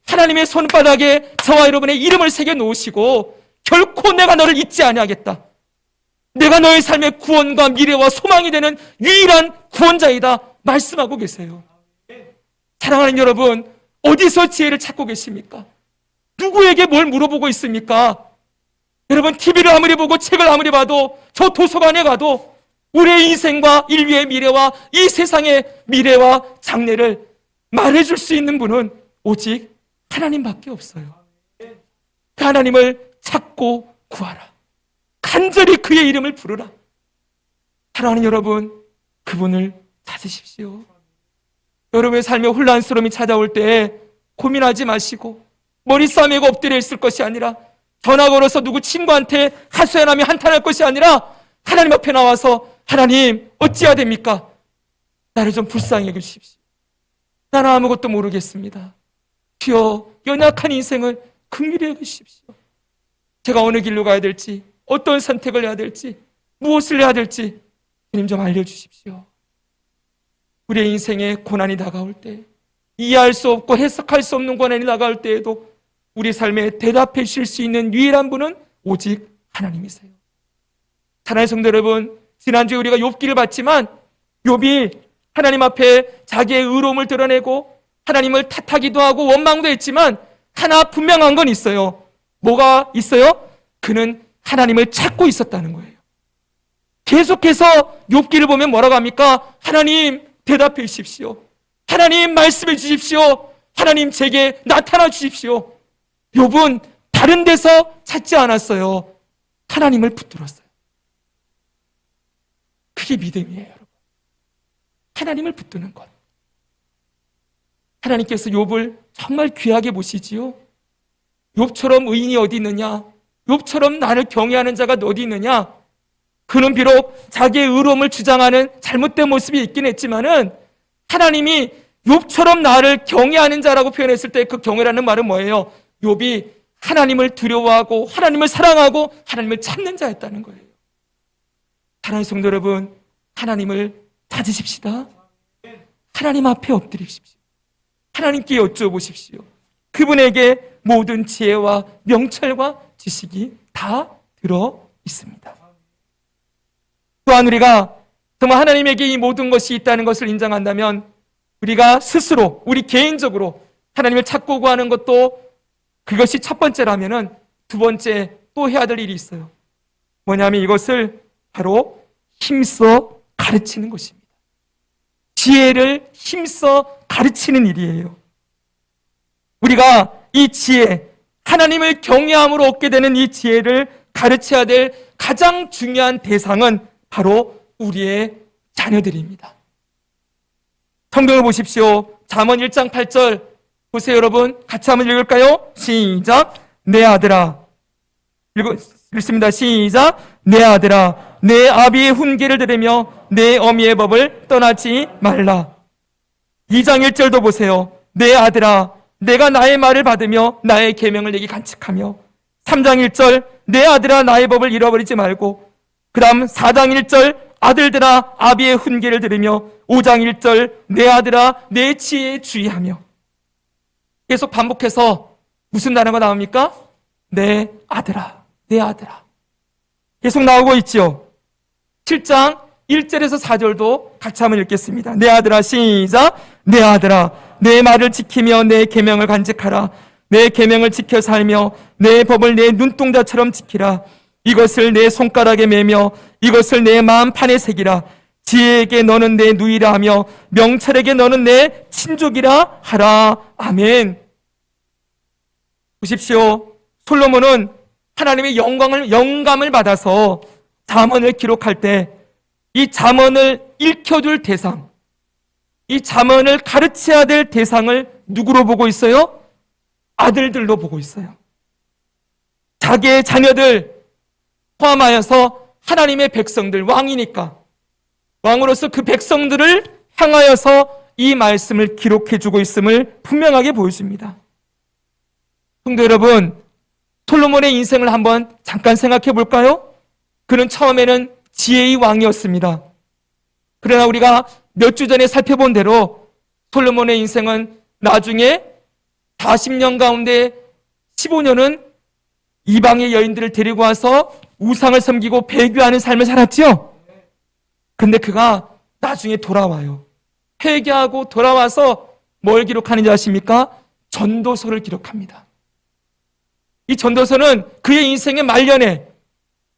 하나님의 손바닥에 저와 여러분의 이름을 새겨 놓으시고 결코 내가 너를 잊지 아니하겠다, 내가 너의 삶의 구원과 미래와 소망이 되는 유일한 구원자이다 말씀하고 계세요. 사랑하는 여러분, 어디서 지혜를 찾고 계십니까? 누구에게 뭘 물어보고 있습니까? 여러분, TV를 아무리 보고 책을 아무리 봐도, 저 도서관에 가도 우리의 인생과 인류의 미래와 이 세상의 미래와 장래를 말해줄 수 있는 분은 오직 하나님밖에 없어요. 그 하나님을 찾고 구하라. 간절히 그의 이름을 부르라. 사랑하는 여러분, 그분을 찾으십시오. 여러분의 삶에 혼란스러움이 찾아올 때 고민하지 마시고 머리 싸매고 엎드려 있을 것이 아니라, 전화 걸어서 누구 친구한테 하소연하며 한탄할 것이 아니라 하나님 앞에 나와서, 하나님 어찌해야 됩니까? 나를 좀 불쌍히 여기십시오. 나는 아무것도 모르겠습니다. 주여, 연약한 인생을 긍휼히 여기십시오. 제가 어느 길로 가야 될지, 어떤 선택을 해야 될지, 무엇을 해야 될지 주님 좀 알려주십시오. 우리의 인생에 고난이 다가올 때, 이해할 수 없고 해석할 수 없는 고난이 다가올 때에도 우리 삶에 대답해 주실 수 있는 유일한 분은 오직 하나님이세요. 사랑하는 성도 여러분, 지난주에 우리가 욥기를 봤지만 욥이 하나님 앞에 자기의 의로움을 드러내고 하나님을 탓하기도 하고 원망도 했지만 하나 분명한 건 있어요. 뭐가 있어요? 그는 하나님을 찾고 있었다는 거예요. 계속해서 욥기를 보면 뭐라고 합니까? 하나님 대답해 주십시오. 하나님 말씀해 주십시오. 하나님 제게 나타나 주십시오. 욥은 다른 데서 찾지 않았어요. 하나님을 붙들었어요. 그게 믿음이에요, 여러분. 하나님을 붙드는 것. 하나님께서 욥을 정말 귀하게 보시지요. 욥처럼 의인이 어디 있느냐? 욥처럼 나를 경외하는 자가 어디 있느냐? 그는 비록 자기의 의로움을 주장하는 잘못된 모습이 있긴 했지만은 하나님이 욥처럼 나를 경외하는 자라고 표현했을 때 그 경외라는 말은 뭐예요? 욥이 하나님을 두려워하고 하나님을 사랑하고 하나님을 찾는 자였다는 거예요. 사랑하는 성도 여러분, 하나님을 찾으십시다. 하나님 앞에 엎드리십시오. 하나님께 여쭤보십시오. 그분에게 모든 지혜와 명철과 지식이 다 들어 있습니다. 또한 우리가 정말 하나님에게 이 모든 것이 있다는 것을 인정한다면 우리가 스스로, 우리 개인적으로 하나님을 찾고 구하는 것도 그것이 첫 번째라면은 두 번째 또 해야 될 일이 있어요. 뭐냐면 이것을 바로 힘써 가르치는 것입니다. 지혜를 힘써 가르치는 일이에요. 우리가 이 지혜, 하나님을 경외함으로 얻게 되는 이 지혜를 가르쳐야 될 가장 중요한 대상은 바로 우리의 자녀들입니다. 성경을 보십시오. 잠언 1장 8절 보세요, 여러분. 같이 한번 읽을까요? 시작. 내 아들아. 읽습니다. 시작. 내 아들아, 내 아비의 훈계를 들으며 내 어미의 법을 떠나지 말라. 2장 1절도 보세요. 내 아들아, 내가 나의 말을 받으며 나의 계명을 내게 간직하며. 3장 1절, 내 아들아, 나의 법을 잃어버리지 말고. 그 다음 4장 1절, 아들들아, 아비의 훈계를 들으며. 5장 1절, 내 아들아, 내 지혜에 주의하며. 계속 반복해서 무슨 단어가 나옵니까? 내 아들아, 내 아들아. 계속 나오고 있죠. 7장 1절에서 4절도 같이 한번 읽겠습니다. 내 아들아, 시작. 내 아들아, 내 말을 지키며 내 계명을 간직하라. 내 계명을 지켜 살며 내 법을 내 눈동자처럼 지키라. 이것을 내 손가락에 매며 이것을 내 마음판에 새기라. 지혜에게 너는 내 누이라 하며 명철에게 너는 내 친족이라 하라. 아멘. 보십시오. 솔로몬은 하나님의 영감을 받아서 잠언을 기록할 때 이 잠언을 읽혀줄 대상, 이 잠언을 가르쳐야 될 대상을 누구로 보고 있어요? 아들들로 보고 있어요. 자기의 자녀들 포함하여서 하나님의 백성들, 왕이니까 왕으로서 그 백성들을 향하여서 이 말씀을 기록해주고 있음을 분명하게 보여줍니다. 성도 여러분, 솔로몬의 인생을 한번 잠깐 생각해 볼까요? 그는 처음에는 지혜의 왕이었습니다. 그러나 우리가 몇 주 전에 살펴본 대로 솔로몬의 인생은 나중에 40년 가운데 15년은 이방의 여인들을 데리고 와서 우상을 섬기고 배교하는 삶을 살았죠. 근데 그가 나중에 돌아와요. 회개하고 돌아와서 뭘 기록하는지 아십니까? 전도서를 기록합니다. 이 전도서는 그의 인생의 말년에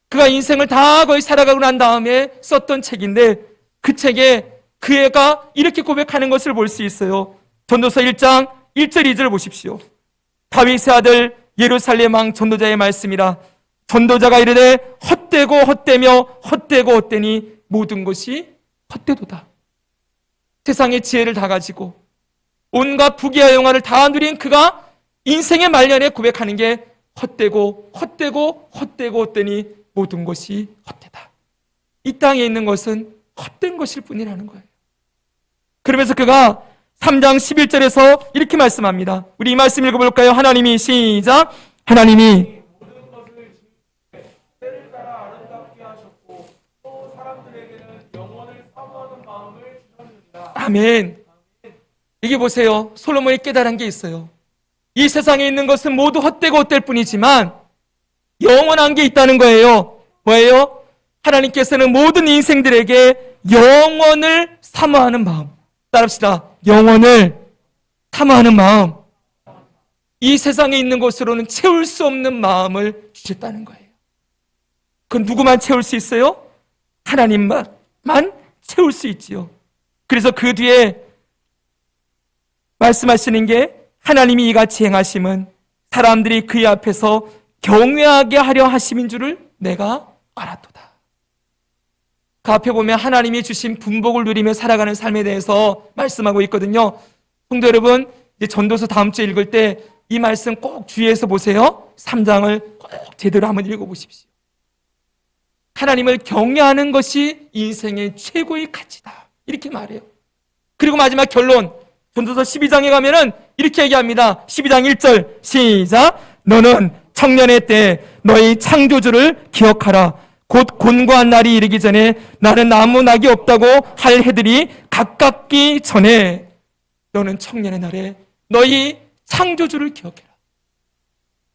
그가 인생을 다 거의 살아가고 난 다음에 썼던 책인데 그 책에 그 애가 이렇게 고백하는 것을 볼 수 있어요. 전도서 1장 1절 2절 보십시오. 다윗의 아들 예루살렘 왕 전도자의 말씀이라. 전도자가 이르되 헛되고 헛되며 헛되고 헛되니 모든 것이 헛되도다. 세상의 지혜를 다 가지고 온갖 부귀와 영화를 다 누린 그가 인생의 말년에 고백하는 게 헛되고 헛되고 헛되고 헛되니 모든 것이 헛되다. 이 땅에 있는 것은 헛된 것일 뿐이라는 거예요. 그러면서 그가 3장 11절에서 이렇게 말씀합니다. 우리 이 말씀 읽어볼까요? 하나님이 시작. 하나님이 아멘. 이게 보세요. 솔로몬이 깨달은 게 있어요. 이 세상에 있는 것은 모두 헛되고 헛될 뿐이지만 영원한 게 있다는 거예요. 뭐예요? 하나님께서는 모든 인생들에게 영원을 사모하는 마음. 따라합시다. 영원을 사모하는 마음. 이 세상에 있는 것으로는 채울 수 없는 마음을 주셨다는 거예요. 그건 누구만 채울 수 있어요? 하나님만 채울 수 있지요. 그래서 그 뒤에 말씀하시는 게 하나님이 이같이 행하심은 사람들이 그의 앞에서 경외하게 하려 하심인 줄을 내가 알았도다. 그 앞에 보면 하나님이 주신 분복을 누리며 살아가는 삶에 대해서 말씀하고 있거든요. 성도 여러분, 이제 전도서 다음 주에 읽을 때 이 말씀 꼭 주의해서 보세요. 3장을 꼭 제대로 한번 읽어보십시오. 하나님을 경외하는 것이 인생의 최고의 가치다. 이렇게 말해요. 그리고 마지막 결론, 전도서 12장에 가면은 이렇게 얘기합니다. 12장 1절 시작. 너는 청년의 때 너희 창조주를 기억하라. 곧 곤고한 날이 이르기 전에 나는 아무 낙이 없다고 할 해들이 가깝기 전에 너는 청년의 날에 너희 창조주를 기억해라.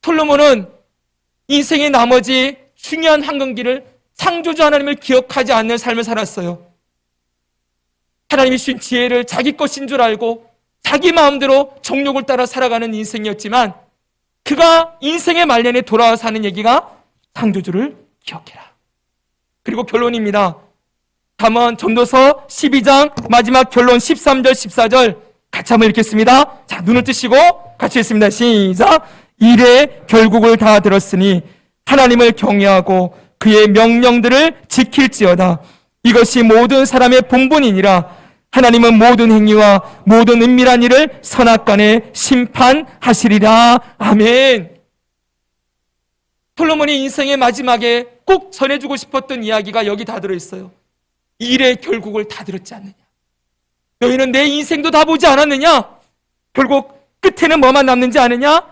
솔로몬은 인생의 나머지 중요한 한경기를 창조주 하나님을 기억하지 않는 삶을 살았어요. 하나님이 주신 지혜를 자기 것인 줄 알고 자기 마음대로 정욕을 따라 살아가는 인생이었지만 그가 인생의 말년에 돌아와서 하는 얘기가 창조주를 기억해라. 그리고 결론입니다. 다음은 전도서 12장 마지막 결론 13절 14절 같이 한번 읽겠습니다. 자, 눈을 뜨시고 같이 읽습니다. 시작. 일의 결국을 다 들었으니 하나님을 경외하고 그의 명령들을 지킬지어다. 이것이 모든 사람의 본분이니라. 하나님은 모든 행위와 모든 은밀한 일을 선악간에 심판하시리라. 아멘. 솔로몬이 인생의 마지막에 꼭 전해주고 싶었던 이야기가 여기 다 들어있어요. 일의 결국을 다 들었지 않느냐? 너희는 내 인생도 다 보지 않았느냐? 결국 끝에는 뭐만 남는지 아느냐?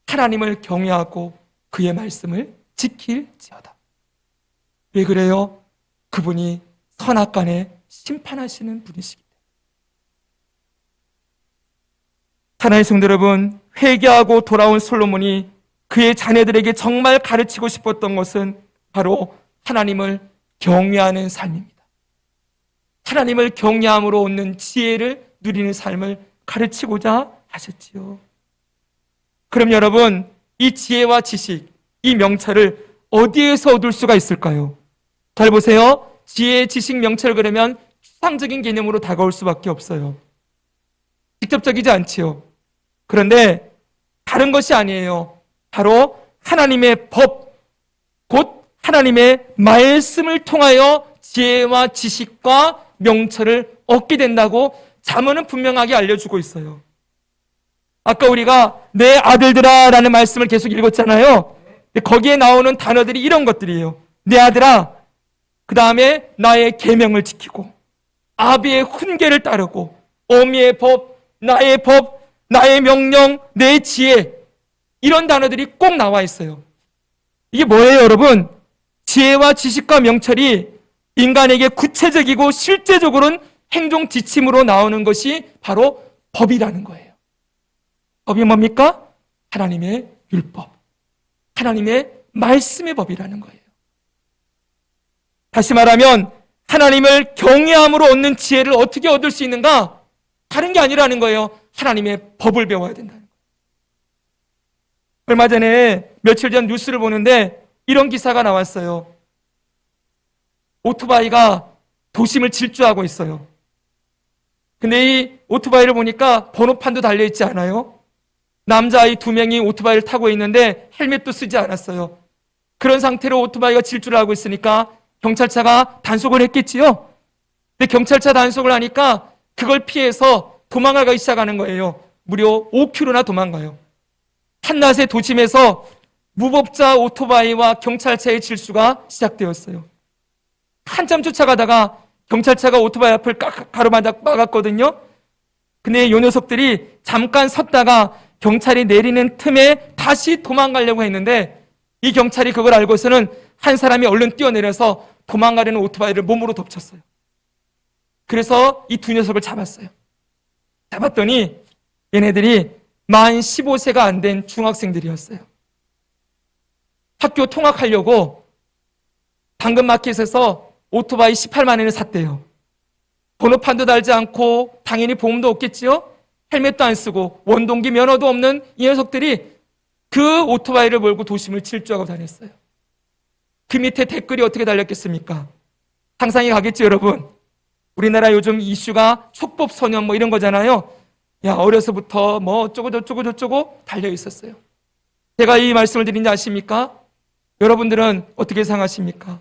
하나님을 경외하고 그의 말씀을 지킬지어다. 왜 그래요? 그분이 선악간에 심판하시는 분이시기 때문에. 하나님의 성도 여러분, 회개하고 돌아온 솔로몬이 그의 자녀들에게 정말 가르치고 싶었던 것은 바로 하나님을 경외하는 삶입니다. 하나님을 경외함으로 얻는 지혜를 누리는 삶을 가르치고자 하셨지요. 그럼 여러분, 이 지혜와 지식, 이 명철을 어디에서 얻을 수가 있을까요? 잘 보세요. 지혜, 지식, 명철 그러면 추상적인 개념으로 다가올 수밖에 없어요. 직접적이지 않지요. 그런데 다른 것이 아니에요. 바로 하나님의 법, 곧 하나님의 말씀을 통하여 지혜와 지식과 명철을 얻게 된다고 잠언은 분명하게 알려주고 있어요. 아까 우리가 내 아들들아 라는 말씀을 계속 읽었잖아요. 거기에 나오는 단어들이 이런 것들이에요. 내 아들아, 그 다음에 나의 계명을 지키고 아비의 훈계를 따르고 어미의 법, 나의 명령, 내 지혜, 이런 단어들이 꼭 나와 있어요. 이게 뭐예요, 여러분? 지혜와 지식과 명철이 인간에게 구체적이고 실제적으로는 행동 지침으로 나오는 것이 바로 법이라는 거예요. 법이 뭡니까? 하나님의 율법, 하나님의 말씀의 법이라는 거예요. 다시 말하면 하나님을 경외함으로 얻는 지혜를 어떻게 얻을 수 있는가? 다른 게 아니라는 거예요. 하나님의 법을 배워야 된다는 거예요. 얼마 전에 며칠 전 뉴스를 보는데 이런 기사가 나왔어요. 오토바이가 도심을 질주하고 있어요. 근데 이 오토바이를 보니까 번호판도 달려있지 않아요. 남자아이 2명이 오토바이를 타고 있는데 헬멧도 쓰지 않았어요. 그런 상태로 오토바이가 질주를 하고 있으니까 경찰차가 단속을 했겠지요. 근데 경찰차 단속을 하니까 그걸 피해서 도망가기 시작하는 거예요. 무려 5km나 도망가요. 한낮에 도심에서 무법자 오토바이와 경찰차의 질주가 시작되었어요. 한참 쫓아가다가 경찰차가 오토바이 앞을 가로막아 막았거든요. 근데 이 녀석들이 잠깐 섰다가 경찰이 내리는 틈에 다시 도망가려고 했는데 이 경찰이 그걸 알고서는 한 사람이 얼른 뛰어내려서 도망가려는 오토바이를 몸으로 덮쳤어요. 그래서 이 두 녀석을 잡았어요. 잡았더니 얘네들이 만 15세가 안 된 중학생들이었어요. 학교 통학하려고 당근마켓에서 오토바이 18만 원을 샀대요. 번호판도 달지 않고 당연히 보험도 없겠지요? 헬멧도 안 쓰고 원동기 면허도 없는 이 녀석들이 그 오토바이를 몰고 도심을 질주하고 다녔어요. 그 밑에 댓글이 어떻게 달렸겠습니까? 상상이 가겠죠, 여러분? 우리나라 요즘 이슈가 촉법소년 뭐 이런 거잖아요. 야, 어려서부터 뭐 어쩌고 저쩌고 저쩌고 달려 있었어요. 제가 이 말씀을 드린지 아십니까? 여러분들은 어떻게 생각하십니까?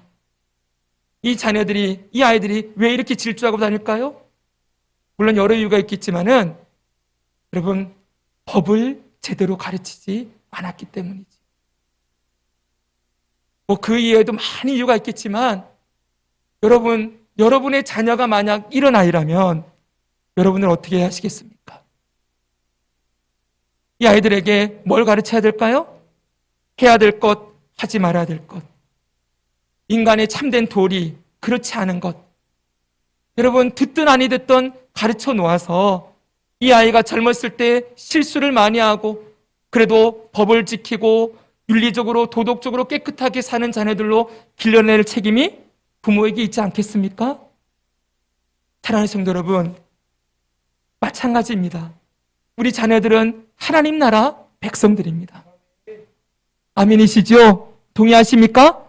이 자녀들이, 이 아이들이 왜 이렇게 질주하고 다닐까요? 물론 여러 이유가 있겠지만은 여러분, 법을 제대로 가르치지 않았기 때문이지. 뭐 그 이외에도 많은 이유가 있겠지만 여러분의 자녀가 만약 이런 아이라면 여러분은 어떻게 하시겠습니까? 이 아이들에게 뭘 가르쳐야 될까요? 해야 될 것, 하지 말아야 될 것. 인간의 참된 도리, 그렇지 않은 것. 여러분, 듣든 아니 듣든 가르쳐 놓아서 이 아이가 젊었을 때 실수를 많이 하고 그래도 법을 지키고 윤리적으로 도덕적으로 깨끗하게 사는 자녀들로 길러낼 책임이 부모에게 있지 않겠습니까? 사랑하는 성도 여러분, 마찬가지입니다. 우리 자녀들은 하나님 나라 백성들입니다. 아멘이시죠? 동의하십니까?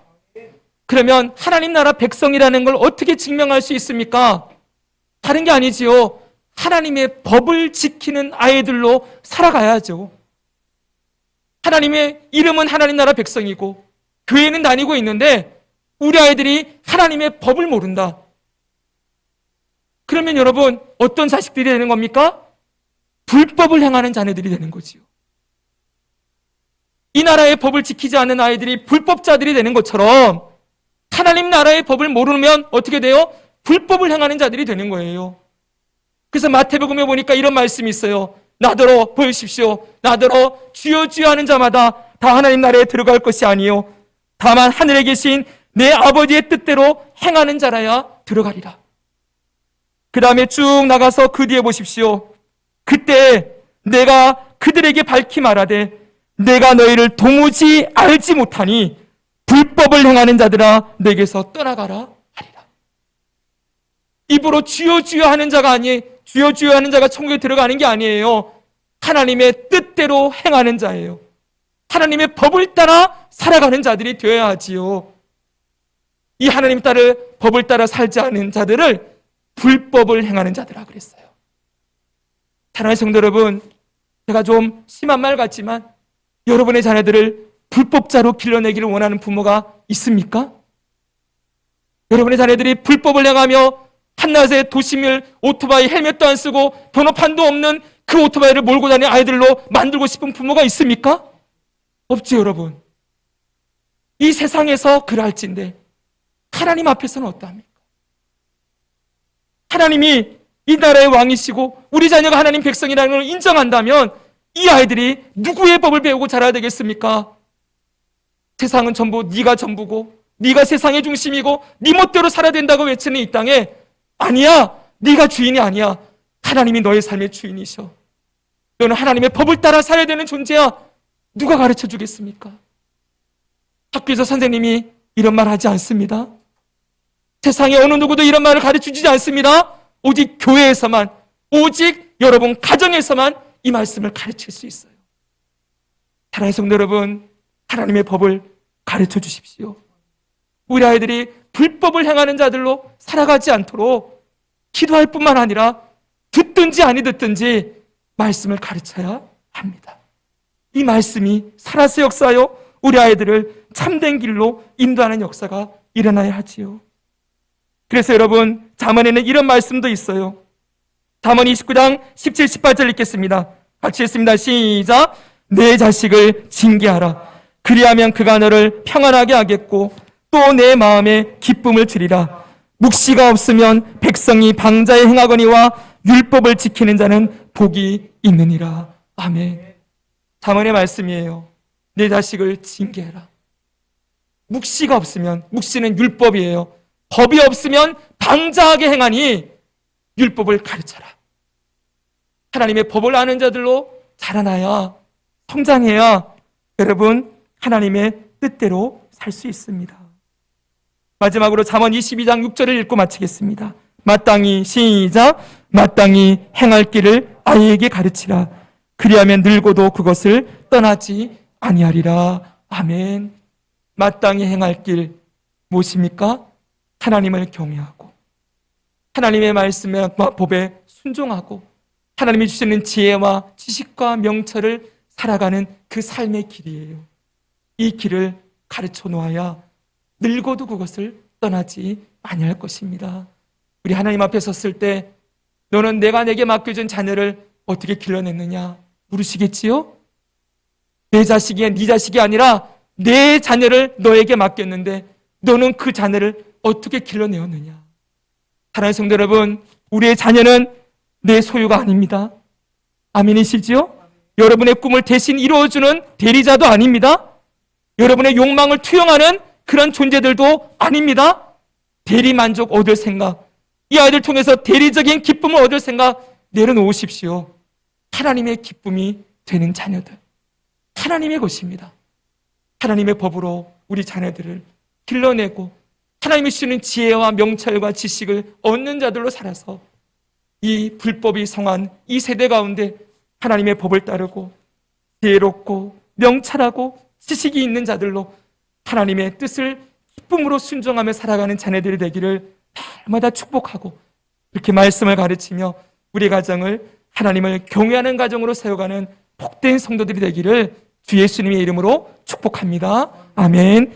그러면 하나님 나라 백성이라는 걸 어떻게 증명할 수 있습니까? 다른 게 아니지요. 하나님의 법을 지키는 아이들로 살아가야죠. 하나님의 이름은 하나님 나라 백성이고 교회는 다니고 있는데 우리 아이들이 하나님의 법을 모른다. 그러면 여러분 어떤 자식들이 되는 겁니까? 불법을 행하는 자녀들이 되는 거지요. 이 나라의 법을 지키지 않는 아이들이 불법자들이 되는 것처럼 하나님 나라의 법을 모르면 어떻게 돼요? 불법을 행하는 자들이 되는 거예요. 그래서 마태복음에 보니까 이런 말씀이 있어요. 나더러 보십시오. 나더러 주여 주여 하는 자마다 다 하나님 나라에 들어갈 것이 아니요 다만 하늘에 계신 내 아버지의 뜻대로 행하는 자라야 들어가리라. 그 다음에 쭉 나가서 그 뒤에 보십시오. 그때 내가 그들에게 밝히 말하되 내가 너희를 도무지 알지 못하니 불법을 행하는 자들아 내게서 떠나가라 하리라. 입으로 주여 주여 하는 자가 아니 주여 주여 하는 자가 천국에 들어가는 게 아니에요. 하나님의 뜻대로 행하는 자예요. 하나님의 법을 따라 살아가는 자들이 되어야 하지요. 이 하나님 따를 법을 따라 살지 않은 자들을 불법을 행하는 자들아 그랬어요. 사랑하는 성도 여러분, 제가 좀 심한 말 같지만 여러분의 자녀들을 불법자로 길러내기를 원하는 부모가 있습니까? 여러분의 자녀들이 불법을 행하며 한낮에 도심을 오토바이 헬멧도 안 쓰고 번호판도 없는 그 오토바이를 몰고 다니는 아이들로 만들고 싶은 부모가 있습니까? 없지 여러분. 이 세상에서 그럴진데 하나님 앞에서는 어떠합니까? 하나님이 이 나라의 왕이시고 우리 자녀가 하나님 백성이라는 걸 인정한다면 이 아이들이 누구의 법을 배우고 자라야 되겠습니까? 세상은 전부 네가 전부고 네가 세상의 중심이고 네 멋대로 살아야 된다고 외치는 이 땅에 아니야, 네가 주인이 아니야. 하나님이 너의 삶의 주인이셔. 너는 하나님의 법을 따라 살아야 되는 존재야. 누가 가르쳐 주겠습니까? 학교에서 선생님이 이런 말 하지 않습니다. 세상에 어느 누구도 이런 말을 가르쳐 주지 않습니다. 오직 교회에서만, 오직 여러분 가정에서만 이 말씀을 가르칠 수 있어요. 사랑하는 성도 여러분, 하나님의 법을 가르쳐 주십시오. 우리 아이들이 불법을 행하는 자들로 살아가지 않도록 기도할 뿐만 아니라 듣든지 아니 듣든지 말씀을 가르쳐야 합니다. 이 말씀이 살아서 역사하여 우리 아이들을 참된 길로 인도하는 역사가 일어나야 하지요. 그래서 여러분 잠언에는 이런 말씀도 있어요. 잠언 29장 17, 18절 읽겠습니다. 같이 읽습니다. 시작. 내 자식을 징계하라. 그리하면 그가 너를 평안하게 하겠고 또 내 마음에 기쁨을 주리라. 묵시가 없으면 백성이 방자에 행하거니와 율법을 지키는 자는 복이 있느니라. 아멘. 잠언의 말씀이에요. 내 자식을 징계해라. 묵시가 없으면, 묵시는 율법이에요. 법이 없으면 방자하게 행하니 율법을 가르쳐라. 하나님의 법을 아는 자들로 자라나야, 성장해야 여러분 하나님의 뜻대로 살 수 있습니다. 마지막으로 잠언 22장 6절을 읽고 마치겠습니다. 마땅히 시작. 마땅히 행할 길을 아이에게 가르치라. 그리하면 늙어도 그것을 떠나지 아니하리라. 아멘. 마땅히 행할 길 무엇입니까? 하나님을 경외하고 하나님의 말씀에 법에 순종하고 하나님이 주시는 지혜와 지식과 명철을 살아가는 그 삶의 길이에요. 이 길을 가르쳐 놓아야 늙어도 그것을 떠나지 아니할 것입니다. 우리 하나님 앞에 섰을 때 너는 내가 내게 맡겨준 자녀를 어떻게 길러냈느냐 물으시겠지요? 내 자식이 네 자식이 아니라 내 자녀를 너에게 맡겼는데 너는 그 자녀를 어떻게 길러내었느냐? 사랑하는 성도 여러분, 우리의 자녀는 내 소유가 아닙니다. 아멘이시지요? 여러분의 꿈을 대신 이루어주는 대리자도 아닙니다. 여러분의 욕망을 투영하는 그런 존재들도 아닙니다. 대리 만족 얻을 생각, 이 아이들 통해서 대리적인 기쁨을 얻을 생각 내려놓으십시오. 하나님의 기쁨이 되는 자녀들, 하나님의 것입니다. 하나님의 법으로 우리 자녀들을 길러내고 하나님이 주시는 지혜와 명철과 지식을 얻는 자들로 살아서 이 불법이 성한 이 세대 가운데 하나님의 법을 따르고 지혜롭고 명철하고 지식이 있는 자들로 하나님의 뜻을 기쁨으로 순종하며 살아가는 자녀들이 되기를 날마다 축복하고 이렇게 말씀을 가르치며 우리 가정을 하나님을 경외하는 가정으로 세워가는 복된 성도들이 되기를 주 예수님의 이름으로 축복합니다. 아멘.